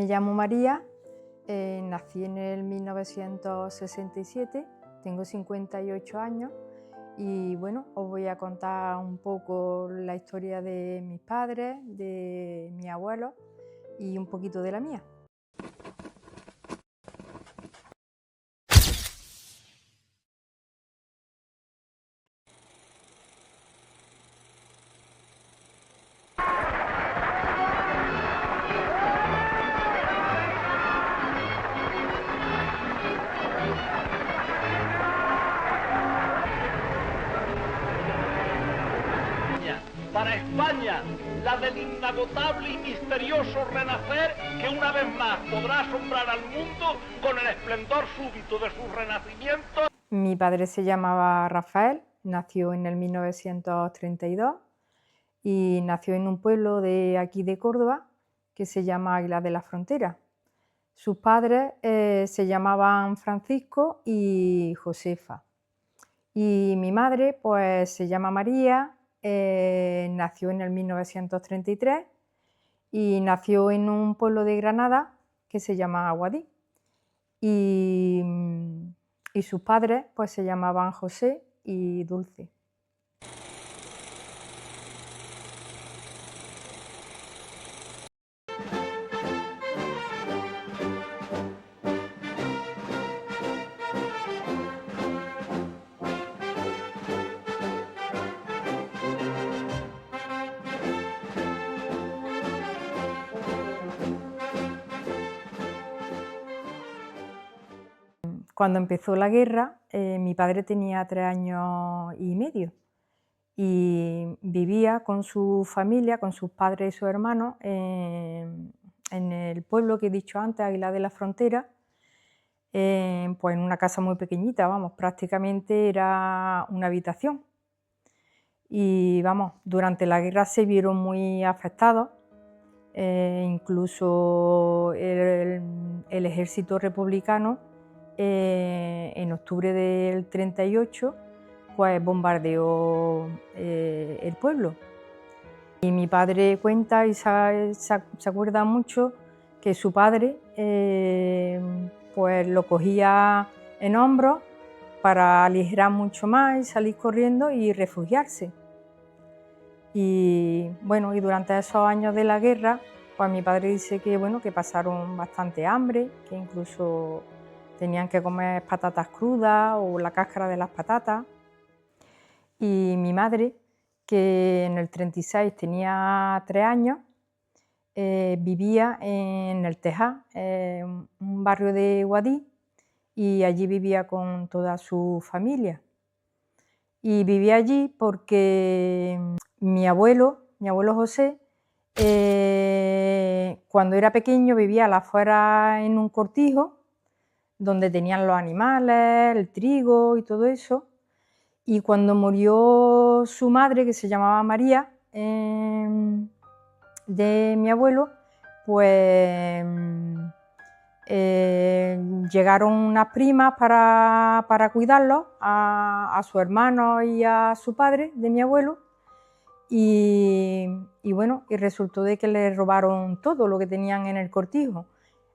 Me llamo María, nací en el 1967, tengo 58 años y bueno, os voy a contar un poco la historia de mis padres, de mi abuelo y un poquito de la mía. Para España, la del inagotable y misterioso renacer que una vez más podrá asombrar al mundo con el esplendor súbito de su renacimiento. Mi padre se llamaba Rafael, nació en el 1932 y nació en un pueblo de aquí de Córdoba que se llama Águila de la Frontera. Sus padres se llamaban Francisco y Josefa. Y mi madre pues se llama María, nació en el 1933 y nació en un pueblo de Granada que se llama Aguadí. Y sus padres pues se llamaban José y Dulce. Cuando empezó la guerra, mi padre tenía 3 años y medio y vivía con su familia, con sus padres y sus hermanos, en el pueblo que he dicho antes, Águila de la Frontera, pues en una casa muy pequeñita, vamos, prácticamente era una habitación. Y vamos, durante la guerra se vieron muy afectados, incluso el ejército republicano en octubre del 38 pues bombardeó el pueblo. Y mi padre cuenta y se acuerda mucho que su padre pues lo cogía en hombros para aligerar mucho más y salir corriendo y refugiarse. Y bueno, y durante esos años de la guerra, pues mi padre dice que bueno, que pasaron bastante hambre, que incluso tenían que comer patatas crudas o la cáscara de las patatas. Y mi madre, que en el 36 tenía 3 años, vivía en El Tejar, un barrio de Guadí, y allí vivía con toda su familia. Y vivía allí porque mi abuelo José, cuando era pequeño vivía a la afuera en un cortijo, donde tenían los animales, el trigo y todo eso. Y cuando murió su madre, que se llamaba María, de mi abuelo, pues llegaron unas primas para cuidarlo, a su hermano y a su padre, de mi abuelo, y bueno, y resultó de que le robaron todo lo que tenían en el cortijo.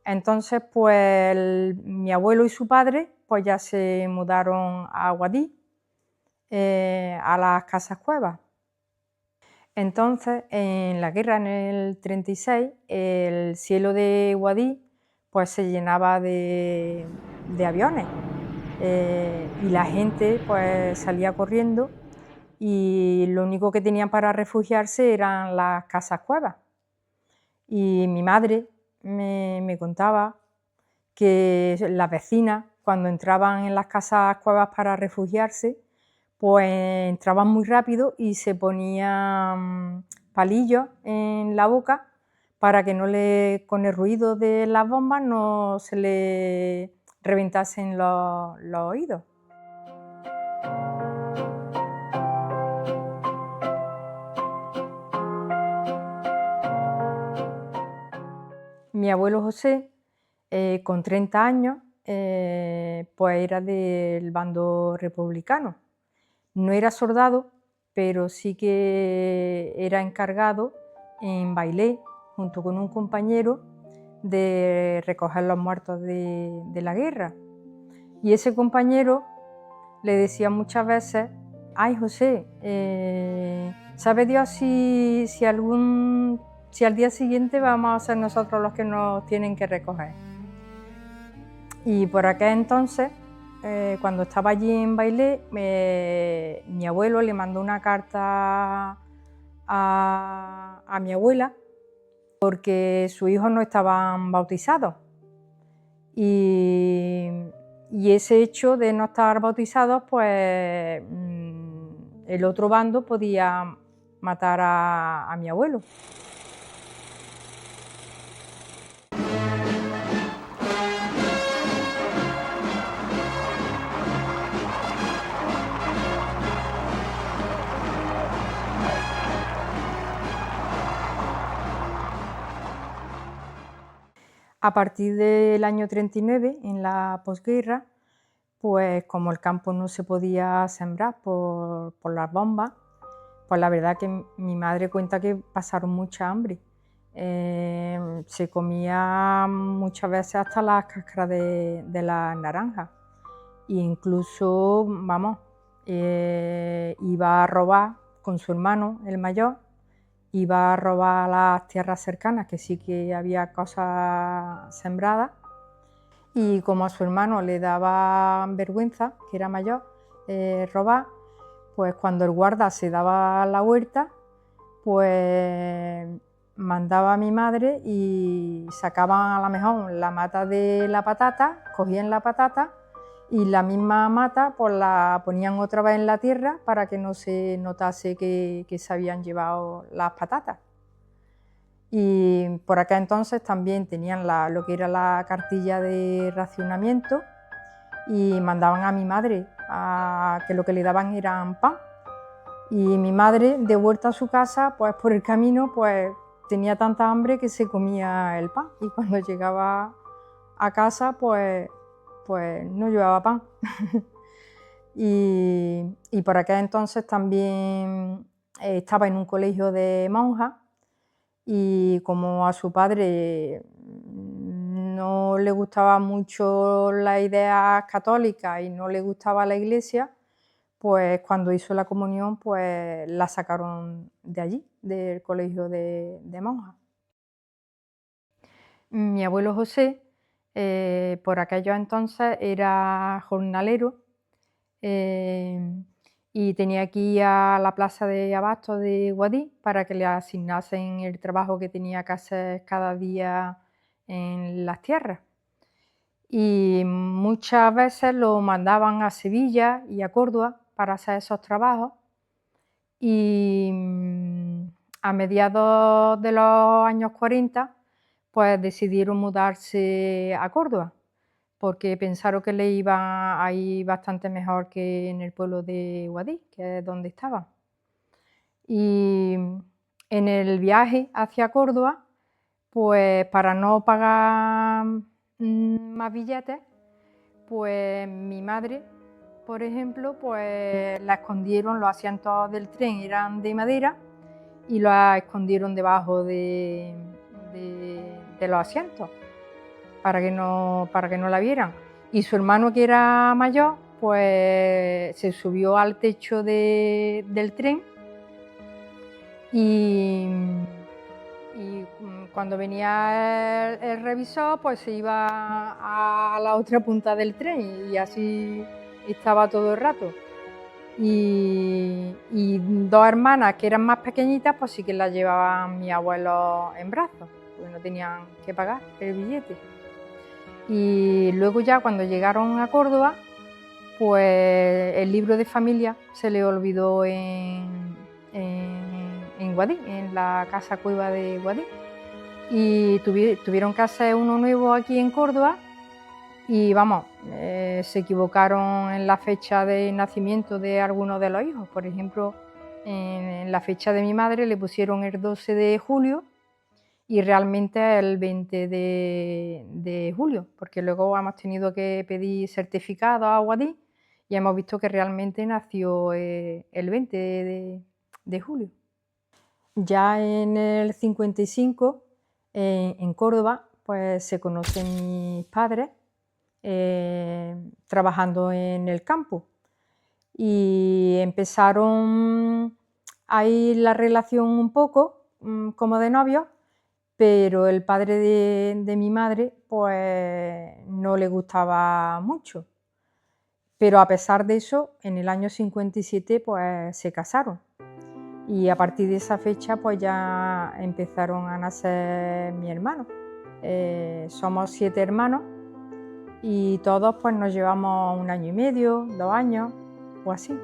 Entonces, pues mi abuelo y su padre pues ya se mudaron a Guadí, a las casas cuevas. Entonces, en la guerra en el 36, el cielo de Guadí pues se llenaba de aviones y la gente pues salía corriendo y lo único que tenían para refugiarse eran las casas cuevas. Y mi madre me contaba que las vecinas, cuando entraban en las casas cuevas para refugiarse, pues entraban muy rápido y se ponían palillos en la boca para que con el ruido de las bombas no se le reventasen los oídos. Mi abuelo José, con 30 años, pues era del bando republicano. No era soldado, pero sí que era encargado en Bailé, junto con un compañero, de recoger los muertos de la guerra. Y ese compañero le decía muchas veces: ay, José, ¿sabe Dios si al día siguiente vamos a ser nosotros los que nos tienen que recoger? Y por aquel entonces, cuando estaba allí en Bailén, mi abuelo le mandó una carta a mi abuela porque sus hijos no estaban bautizados. Y ese hecho de no estar bautizados, pues el otro bando podía matar a mi abuelo. A partir del año 39, en la posguerra, pues como el campo no se podía sembrar por las bombas, pues la verdad que mi madre cuenta que pasaron mucha hambre. Se comía muchas veces hasta las cáscaras de las naranjas. E incluso, vamos, iba a robar con su hermano, el mayor, iba a robar las tierras cercanas, que sí que había cosas sembradas, y como a su hermano le daba vergüenza, que era mayor, robar, pues cuando el guarda se daba la vuelta, pues mandaba a mi madre y sacaban a lo mejor la mata de la patata, cogían la patata y la misma mata pues la ponían otra vez en la tierra para que no se notase que se habían llevado las patatas. Y por acá entonces también tenían lo que era la cartilla de racionamiento y mandaban a mi madre que lo que le daban eran pan. Y mi madre, de vuelta a su casa, pues por el camino, pues tenía tanta hambre que se comía el pan. Y cuando llegaba a casa, pues no llevaba pan. y por aquel entonces también estaba en un colegio de monjas y como a su padre no le gustaba mucho las ideas católicas y no le gustaba la iglesia, pues cuando hizo la comunión, pues la sacaron de allí, del colegio de monjas. Mi abuelo José, por aquellos entonces era jornalero y tenía que ir a la plaza de abastos de Guadix para que le asignasen el trabajo que tenía que hacer cada día en las tierras. Y muchas veces lo mandaban a Sevilla y a Córdoba para hacer esos trabajos. Y a mediados de los años 40, pues decidieron mudarse a Córdoba, porque pensaron que le iba a ir bastante mejor que en el pueblo de Guadix, que es donde estaba. Y en el viaje hacia Córdoba, pues para no pagar más billetes, pues mi madre, por ejemplo, pues la escondieron, los asientos del tren eran de madera y la escondieron debajo de los asientos para que no la vieran. Y su hermano, que era mayor, pues se subió al techo del tren y cuando venía el revisor, pues se iba a la otra punta del tren y así estaba todo el rato. Y dos hermanas que eran más pequeñitas, pues sí que las llevaban mi abuelo en brazos, porque no tenían que pagar el billete. Y luego ya cuando llegaron a Córdoba, pues el libro de familia se le olvidó en Guadix, en la casa cueva de Guadix. Y tuvieron que hacer uno nuevo aquí en Córdoba y vamos, se equivocaron en la fecha de nacimiento de algunos de los hijos. Por ejemplo, en la fecha de mi madre le pusieron el 12 de julio y realmente el 20 de julio, porque luego hemos tenido que pedir certificado a Guadix y hemos visto que realmente nació el 20 de julio. Ya en el 55, en Córdoba, pues se conocen mis padres trabajando en el campo y empezaron ahí la relación un poco como de novios, pero el padre de mi madre pues no le gustaba mucho. Pero a pesar de eso, en el año 57 pues se casaron y a partir de esa fecha pues ya empezaron a nacer mis hermanos. Somos 7 hermanos y todos pues nos llevamos 1 año y medio, 2 años o así.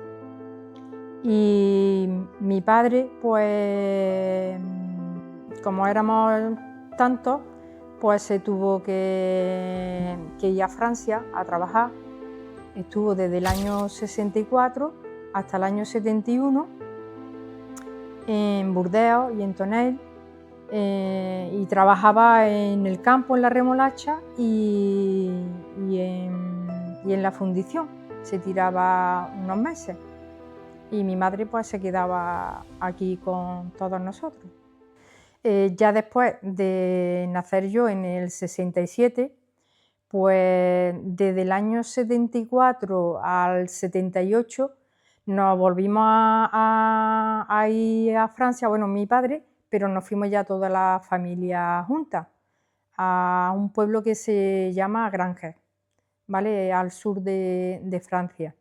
Y mi padre pues como éramos tantos pues se tuvo que ir a Francia a trabajar. Estuvo desde el año 64 hasta el año 71 en Burdeos y en Tonel, y trabajaba en el campo, en la remolacha y en la fundición. Se tiraba unos meses y mi madre pues se quedaba aquí con todos nosotros. Ya después de nacer yo en el 67, pues desde el año 74 al 78 nos volvimos a ir a Francia, bueno, mi padre, pero nos fuimos ya toda la familia juntas a un pueblo que se llama Granger, ¿vale? Al sur de Francia.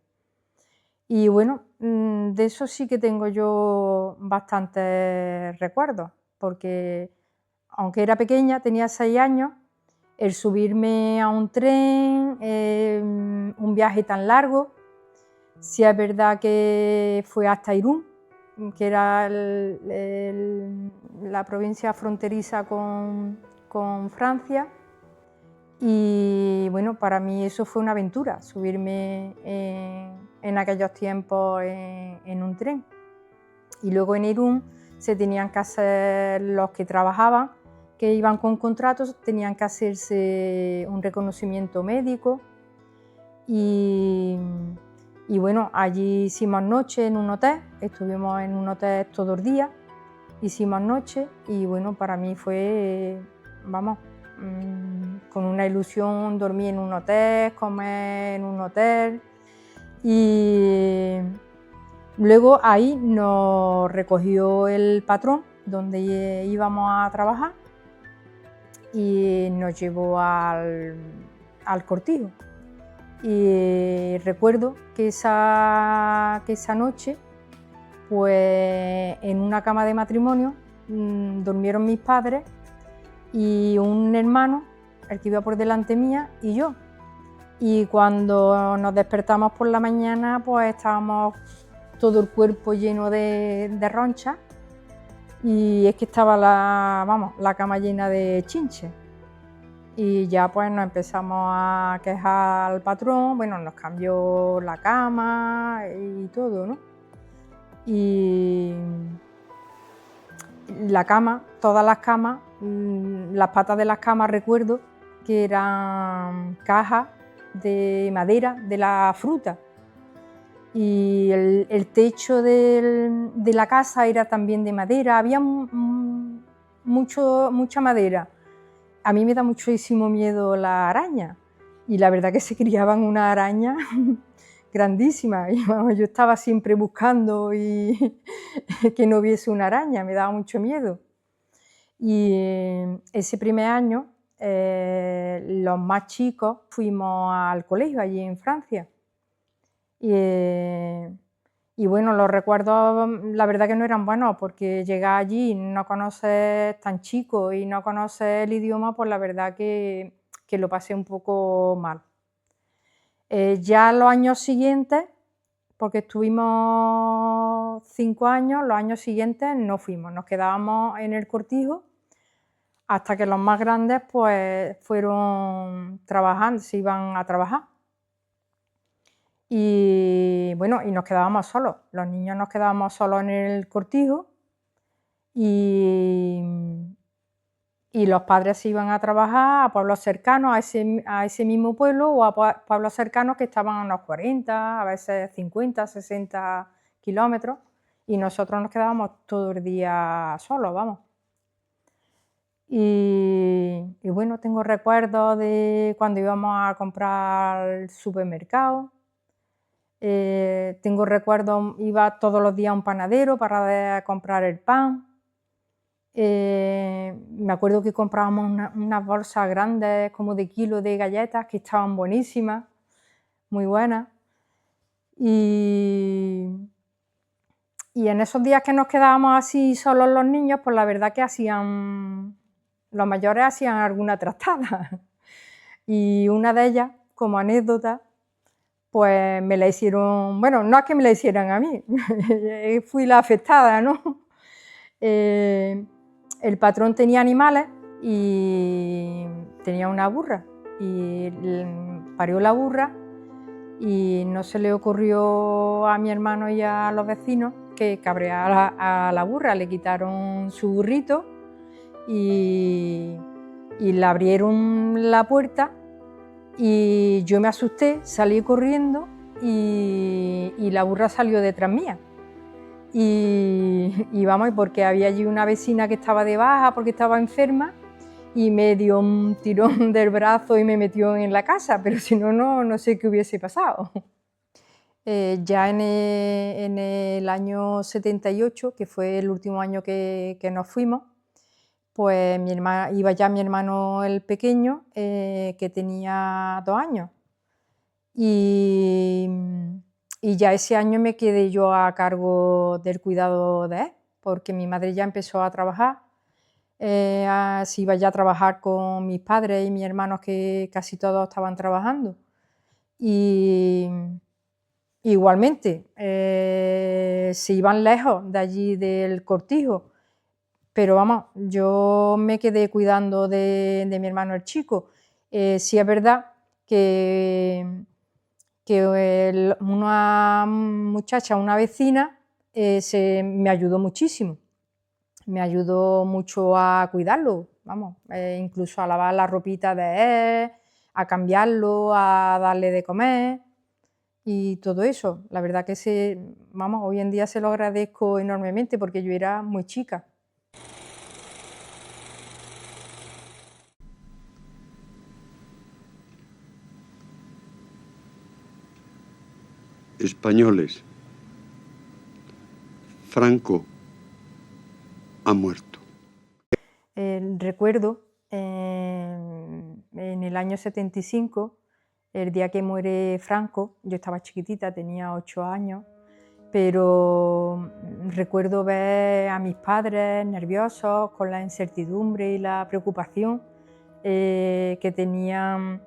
Y bueno, de eso sí que tengo yo bastantes recuerdos, porque aunque era pequeña, tenía 6 años, el subirme a un tren, un viaje tan largo, sí es verdad que fue hasta Irún, que era la provincia fronteriza con Francia, y bueno, para mí eso fue una aventura, subirme en aquellos tiempos en un tren. Y luego en Irún se tenían que hacer los que trabajaban, que iban con contratos, tenían que hacerse un reconocimiento médico y bueno, allí hicimos noche en un hotel, estuvimos en un hotel todos los días, hicimos noche y bueno, para mí fue, vamos, con una ilusión dormir en un hotel, comer en un hotel y luego ahí nos recogió el patrón donde íbamos a trabajar y nos llevó al cortijo. Y recuerdo que esa noche, pues en una cama de matrimonio durmieron mis padres y un hermano, el que iba por delante mía, y yo. Y cuando nos despertamos por la mañana, pues estábamos todo el cuerpo lleno de ronchas y es que estaba la cama llena de chinches. Y ya pues nos empezamos a quejar al patrón, bueno, nos cambió la cama y todo, ¿no? Y la cama, todas las camas, las patas de las camas recuerdo que eran cajas de madera de la fruta y el techo de la casa era también de madera, había mucha madera. A mí me da muchísimo miedo la araña y la verdad que se criaban una araña grandísima y vamos, yo estaba siempre buscando y que no hubiese una araña, me daba mucho miedo. Y ese primer año los más chicos fuimos al colegio allí en Francia y bueno, los recuerdos la verdad que no eran buenos porque llegar allí, no conoces tan chico y no conoces el idioma, pues la verdad que lo pasé un poco mal. Ya los años siguientes, porque estuvimos 5 años, los años siguientes no fuimos, nos quedábamos en el cortijo hasta que los más grandes pues fueron trabajando, se iban a trabajar. Y bueno, y nos quedábamos solos, los niños nos quedábamos solos en el cortijo y los padres se iban a trabajar a pueblos cercanos, a ese mismo pueblo o a pueblos cercanos que estaban a unos 40, a veces 50, 60 kilómetros y nosotros nos quedábamos todo el día solos, vamos. Y bueno, tengo recuerdos de cuando íbamos a comprar al supermercado. Tengo recuerdos, iba todos los días a un panadero para comprar el pan. Me acuerdo que comprábamos unas bolsas grandes como de kilo de galletas que estaban buenísimas, muy buenas. Y en esos días que nos quedábamos así solos los niños, pues la verdad que los mayores hacían alguna trastada. Y una de ellas, como anécdota, pues me la hicieron, bueno, no es que me la hicieran a mí, fui la afectada, ¿no? El patrón tenía animales y tenía una burra y parió la burra y no se le ocurrió a mi hermano y a los vecinos que cabrear a la burra, le quitaron su burrito y le abrieron la puerta y yo me asusté, salí corriendo y la burra salió detrás mía. Y vamos, porque había allí una vecina que estaba de baja porque estaba enferma y me dio un tirón del brazo y me metió en la casa, pero si no, no sé qué hubiese pasado. Ya en el año 78, que fue el último año que nos fuimos, pues iba ya mi hermano el pequeño, que tenía 2 años. Y ya ese año me quedé yo a cargo del cuidado de él, porque mi madre ya empezó a trabajar. Se iba ya a trabajar con mis padres y mis hermanos, que casi todos estaban trabajando. Y igualmente, se iban lejos de allí del cortijo, pero vamos, yo me quedé cuidando de mi hermano el chico. Sí es verdad que una muchacha, una vecina, me ayudó muchísimo. Me ayudó mucho a cuidarlo, vamos, incluso a lavar la ropita de él, a cambiarlo, a darle de comer y todo eso. La verdad que vamos, hoy en día se lo agradezco enormemente porque yo era muy chica. Españoles, Franco ha muerto. Recuerdo en el año 75, el día que muere Franco, yo estaba chiquitita, tenía 8 años, pero recuerdo ver a mis padres nerviosos, con la incertidumbre y la preocupación que tenían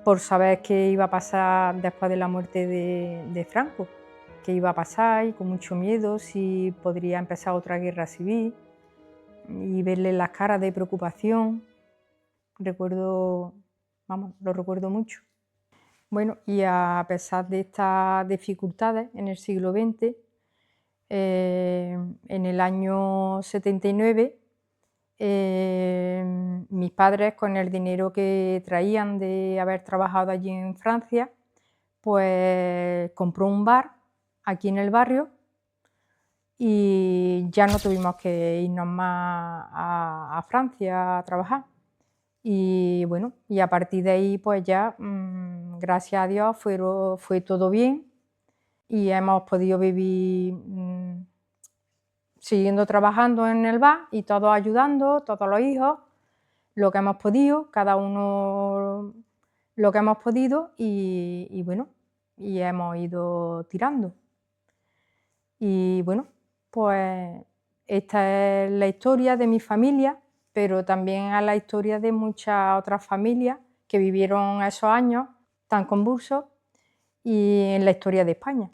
por saber qué iba a pasar después de la muerte de Franco, qué iba a pasar, y con mucho miedo si podría empezar otra guerra civil, y verle las caras de preocupación. Lo recuerdo mucho. Bueno, y a pesar de estas dificultades en el siglo XX, en el año 79, mis padres, con el dinero que traían de haber trabajado allí en Francia, pues compró un bar aquí en el barrio y ya no tuvimos que irnos más a Francia a trabajar. Y bueno, y a partir de ahí pues ya, gracias a Dios, fue todo bien y hemos podido vivir siguiendo trabajando en el bar y todos ayudando, todos los hijos, lo que hemos podido, cada uno lo que hemos podido y bueno, y hemos ido tirando. Y bueno, pues esta es la historia de mi familia, pero también es la historia de muchas otras familias que vivieron esos años tan convulsos y en la historia de España.